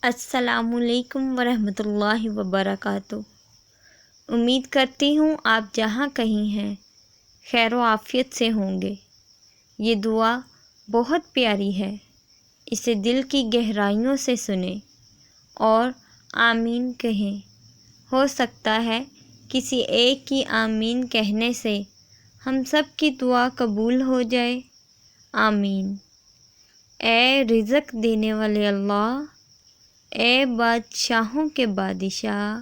السلام علیکم ورحمۃ اللہ وبرکاتہ۔ امید کرتی ہوں آپ جہاں کہیں ہیں خیر و عافیت سے ہوں گے۔ یہ دعا بہت پیاری ہے، اسے دل کی گہرائیوں سے سنیں اور آمین کہیں۔ ہو سکتا ہے کسی ایک کی آمین کہنے سے ہم سب کی دعا قبول ہو جائے۔ آمین۔ اے رزق دینے والے اللہ، اے بادشاہوں کے بادشاہ،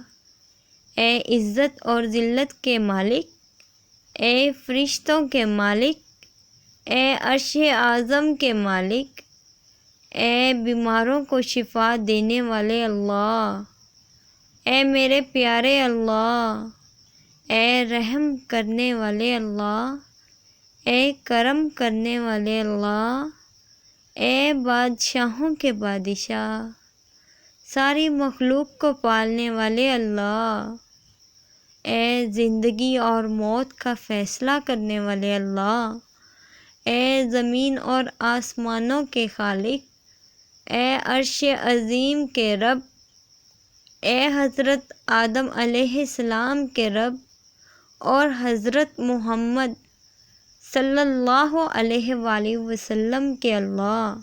اے عزت اور ذلت کے مالک، اے فرشتوں کے مالک، اے عرش اعظم کے مالک، اے بیماروں کو شفا دینے والے اللہ، اے میرے پیارے اللہ، اے رحم کرنے والے اللہ، اے کرم کرنے والے اللہ، اے بادشاہوں کے بادشاہ، ساری مخلوق کو پالنے والے اللہ، اے زندگی اور موت کا فیصلہ کرنے والے اللہ، اے زمین اور آسمانوں کے خالق، اے عرش عظیم کے رب، اے حضرت آدم علیہ السلام کے رب اور حضرت محمد صلی اللہ علیہ وآلہ وسلم کے اللہ،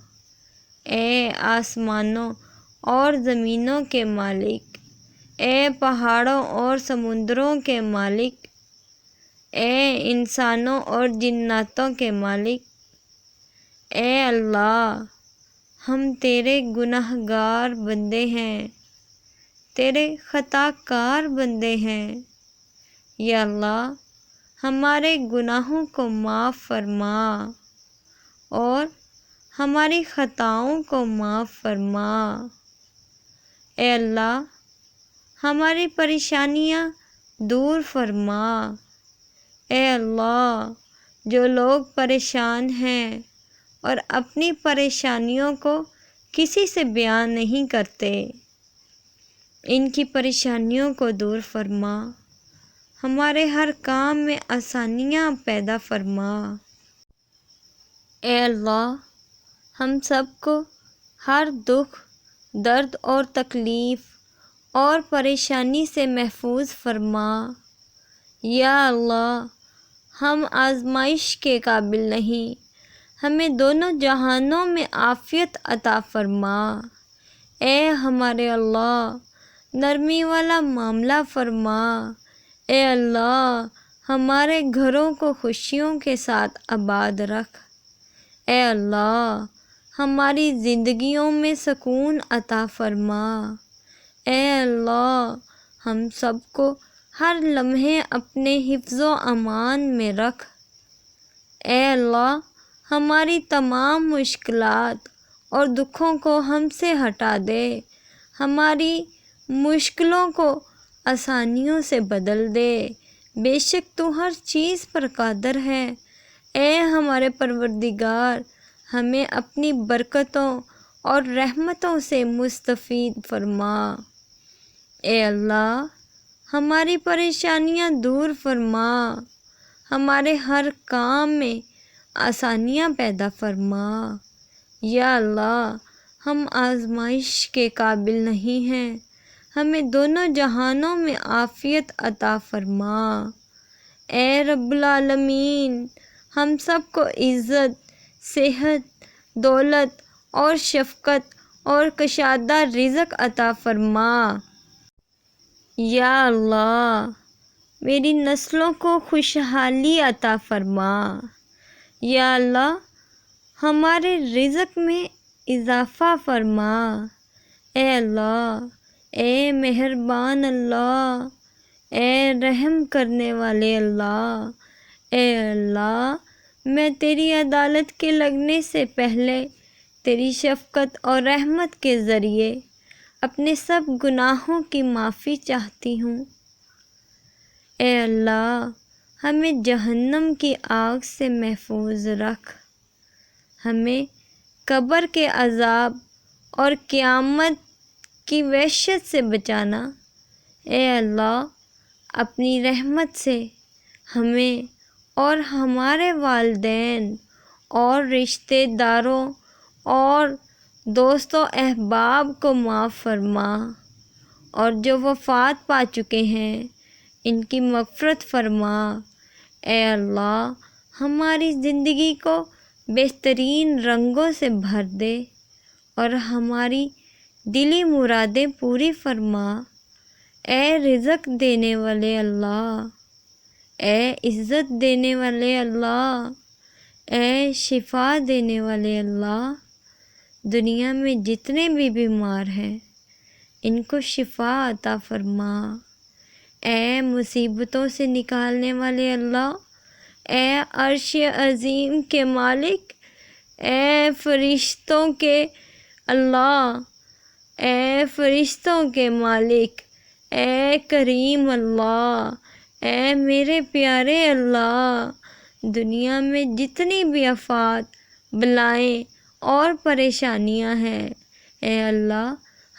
اے آسمانوں اور زمینوں کے مالک، اے پہاڑوں اور سمندروں کے مالک، اے انسانوں اور جناتوں کے مالک، اے اللہ، ہم تیرے گناہ گار بندے ہیں، تیرے خطا کار بندے ہیں۔ یا اللہ، ہمارے گناہوں کو معاف فرما اور ہماری خطاؤں کو معاف فرما۔ اے اللہ، ہماری پریشانیاں دور فرما۔ اے اللہ، جو لوگ پریشان ہیں اور اپنی پریشانیوں کو کسی سے بیان نہیں کرتے، ان کی پریشانیوں کو دور فرما، ہمارے ہر کام میں آسانیاں پیدا فرما۔ اے اللہ، ہم سب کو ہر دکھ، درد اور تکلیف اور پریشانی سے محفوظ فرما۔ یا اللہ، ہم آزمائش کے قابل نہیں، ہمیں دونوں جہانوں میں عافیت عطا فرما۔ اے ہمارے اللہ، نرمی والا معاملہ فرما۔ اے اللہ، ہمارے گھروں کو خوشیوں کے ساتھ آباد رکھ۔ اے اللہ، ہماری زندگیوں میں سکون عطا فرما۔ اے اللہ، ہم سب کو ہر لمحے اپنے حفظ و امان میں رکھ۔ اے اللہ، ہماری تمام مشکلات اور دکھوں کو ہم سے ہٹا دے، ہماری مشکلوں کو آسانیوں سے بدل دے۔ بے شک تو ہر چیز پر قادر ہے۔ اے ہمارے پروردگار، ہمیں اپنی برکتوں اور رحمتوں سے مستفید فرما۔ اے اللہ، ہماری پریشانیاں دور فرما، ہمارے ہر کام میں آسانیاں پیدا فرما۔ یا اللہ، ہم آزمائش کے قابل نہیں ہیں، ہمیں دونوں جہانوں میں عافیت عطا فرما۔ اے رب العالمین، ہم سب کو عزت، صحت، دولت اور شفقت اور کشادہ رزق عطا فرما۔ یا اللہ، میری نسلوں کو خوشحالی عطا فرما۔ یا اللہ، ہمارے رزق میں اضافہ فرما۔ اے اللہ، اے مہربان اللہ، اے رحم کرنے والے اللہ، اے اللہ، میں تیری عدالت کے لگنے سے پہلے تیری شفقت اور رحمت کے ذریعے اپنے سب گناہوں کی معافی چاہتی ہوں۔ اے اللہ، ہمیں جہنم کی آگ سے محفوظ رکھ، ہمیں قبر کے عذاب اور قیامت کی وحشت سے بچانا۔ اے اللہ، اپنی رحمت سے ہمیں اور ہمارے والدین اور رشتہ داروں اور دوست و احباب کو معاف فرما، اور جو وفات پا چکے ہیں ان کی مغفرت فرما۔ اے اللہ ہماری زندگی کو بہترین رنگوں سے بھر دے اور ہماری دلی مرادیں پوری فرما۔ اے رزق دینے والے اللہ، اے عزت دینے والے اللہ، اے شفا دینے والے اللہ، دنیا میں جتنے بھی بیمار ہیں ان کو شفا عطا فرما۔ اے مصیبتوں سے نکالنے والے اللہ، اے عرش عظیم کے مالک، اے فرشتوں کے اللہ، اے فرشتوں کے مالک، اے کریم اللہ، اے میرے پیارے اللہ، دنیا میں جتنی بھی آفات، بلائیں اور پریشانیاں ہیں، اے اللہ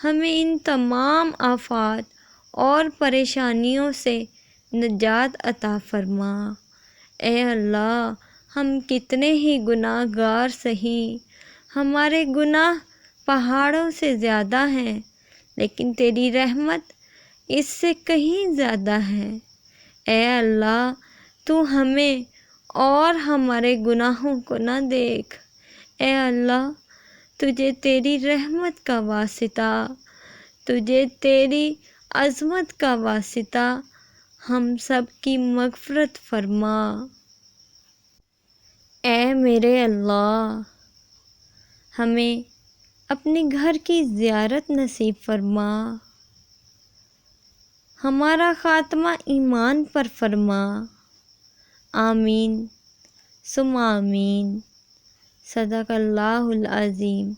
ہمیں ان تمام آفات اور پریشانیوں سے نجات عطا فرما۔ اے اللہ ہم کتنے ہی گناہ گار سہیں، ہمارے گناہ پہاڑوں سے زیادہ ہیں، لیکن تیری رحمت اس سے کہیں زیادہ ہے۔ اے اللہ تو ہمیں اور ہمارے گناہوں کو نہ دیکھ۔ اے اللہ تجھے تیری رحمت کا واسطہ، تجھے تیری عظمت کا واسطہ ہم سب کی مغفرت فرما۔ اے میرے اللہ ہمیں اپنے گھر کی زیارت نصیب فرما، ہمارا خاتمہ ایمان پر فرما۔ آمین ثم آمین۔ صدق اللہ العظیم۔